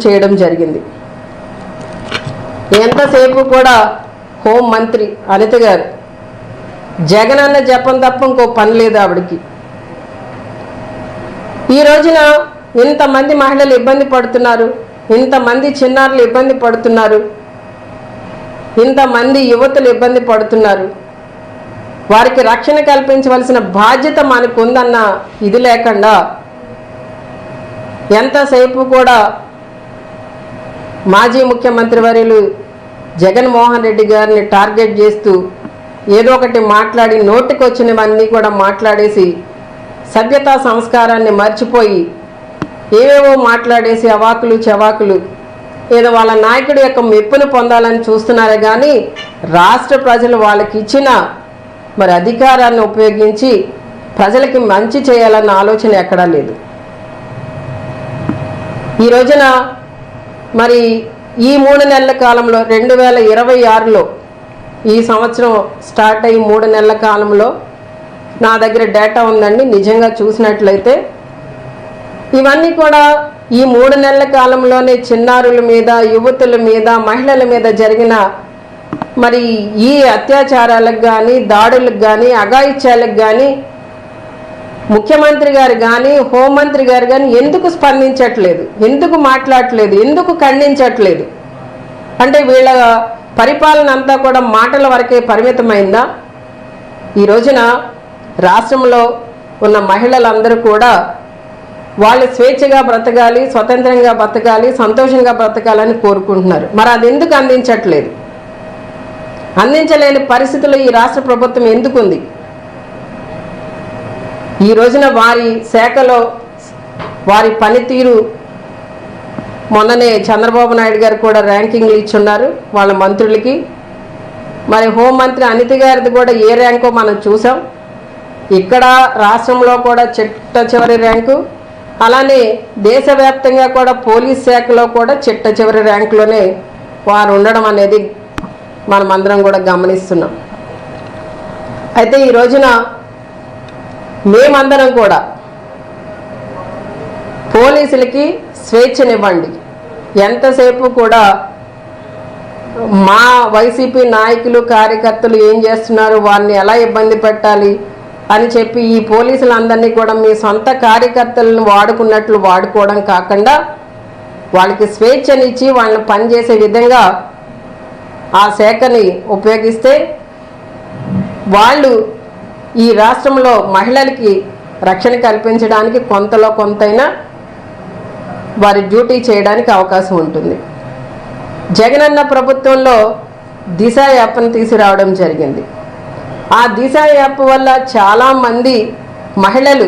చేయడం జరిగింది. ఎంతసేపు కూడా హోం మంత్రి అనిత గారు జగనన్న జపం తప్ప ఇంకో పని లేదు ఆవిడికి. ఈ రోజున ఇంతమంది మహిళలు ఇబ్బంది పడుతున్నారు, ఇంతమంది చిన్నారులు ఇబ్బంది పడుతున్నారు, ఇంతమంది యువతులు ఇబ్బంది పడుతున్నారు. వారికి రక్షణ కల్పించవలసిన బాధ్యత మనకు ఉందన్న ఇది లేకుండా ఎంతసేపు కూడా మాజీ ముఖ్యమంత్రి వర్యులు జగన్మోహన్ రెడ్డి గారిని టార్గెట్ చేస్తూ ఏదో ఒకటి మాట్లాడి నోటికొచ్చినవన్నీ కూడా మాట్లాడేసి సభ్యతా సంస్కారాన్ని మర్చిపోయి ఏవేవో మాట్లాడేసి అవాకులు చవాకులు ఏదో వాళ్ళ నాయకుడి యొక్క మెప్పును పొందాలని చూస్తున్నారే కానీ రాష్ట్ర ప్రజలు వాళ్ళకి ఇచ్చిన మరి అధికారాన్ని ఉపయోగించి ప్రజలకి మంచి చేయాలన్న ఆలోచన ఎక్కడా లేదు. ఈ రోజున మరి ఈ 3 నెలల కాలంలో 2026లో ఈ సంవత్సరం స్టార్ట్ అయ్యి 3 నెలల కాలంలో నా దగ్గర డేటా ఉందండి. నిజంగా చూసినట్లయితే ఇవన్నీ కూడా ఈ 3 నెలల కాలంలోనే చిన్నారుల మీద, యువతుల మీద, మహిళల మీద జరిగిన మరి ఈ అత్యాచారాలకు కానీ, దాడులకు కానీ, అఘాయిత్యాలకు కానీ ముఖ్యమంత్రి గారు కానీ, హోంమంత్రి గారు కానీ ఎందుకు స్పందించట్లేదు, ఎందుకు మాట్లాడట్లేదు, ఎందుకు ఖండించట్లేదు? అంటే వీళ్ళ పరిపాలన అంతా కూడా మాటల వరకే పరిమితమైందా? ఈ రోజున రాష్ట్రంలో ఉన్న మహిళలందరూ కూడా వాళ్ళు స్వేచ్ఛగా బ్రతకాలి, స్వతంత్రంగా బ్రతకాలి, సంతోషంగా బ్రతకాలని కోరుకుంటున్నారు. మరి అది ఎందుకు అందించట్లేదు? అందించలేని పరిస్థితుల్లో ఈ రాష్ట్ర ప్రభుత్వం ఎందుకుంది? ఈ రోజున వారి శాఖలో వారి పనితీరు మొన్ననే చంద్రబాబు నాయుడు గారు కూడా ర్యాంకింగ్లు ఇచ్చున్నారు వాళ్ళ మంత్రులకి. మరి హోంమంత్రి అనిత గారిది కూడా ఏ ర్యాంకో మనం చూసాం. ఇక్కడ రాష్ట్రంలో కూడా చిట్ట చివరి ర్యాంకు, అలానే దేశవ్యాప్తంగా కూడా పోలీస్ శాఖలో కూడా చిట్ట చివరి ర్యాంకులోనే వారు ఉండడం అనేది మనమందరం కూడా గమనిస్తున్నాం. అయితే ఈ రోజున మేమందరం కూడా పోలీసులకి స్వేచ్ఛనివ్వండి, ఎంతసేపు కూడా మా వైసీపీ నాయకులు కార్యకర్తలు ఏం చేస్తున్నారు, వారిని ఎలా ఇబ్బంది పెట్టాలి అని చెప్పి ఈ పోలీసులందరినీ కూడా మీ సొంత కార్యకర్తలను వాడుకున్నట్లు వాడుకోవడం కాకుండా వాళ్ళకి స్వేచ్ఛనిచ్చి వాళ్ళని పనిచేసే విధంగా ఆ శాఖని ఉపయోగిస్తే వాళ్ళు ఈ రాష్ట్రంలో మహిళలకి రక్షణ కల్పించడానికి కొంతలో కొంతైనా వారి డ్యూటీ చేయడానికి అవకాశం ఉంటుంది. జగనన్న ప్రభుత్వంలో దిశ యాప్ను తీసుకురావడం జరిగింది. ఆ దిశ యాప్ వల్ల చాలామంది మహిళలు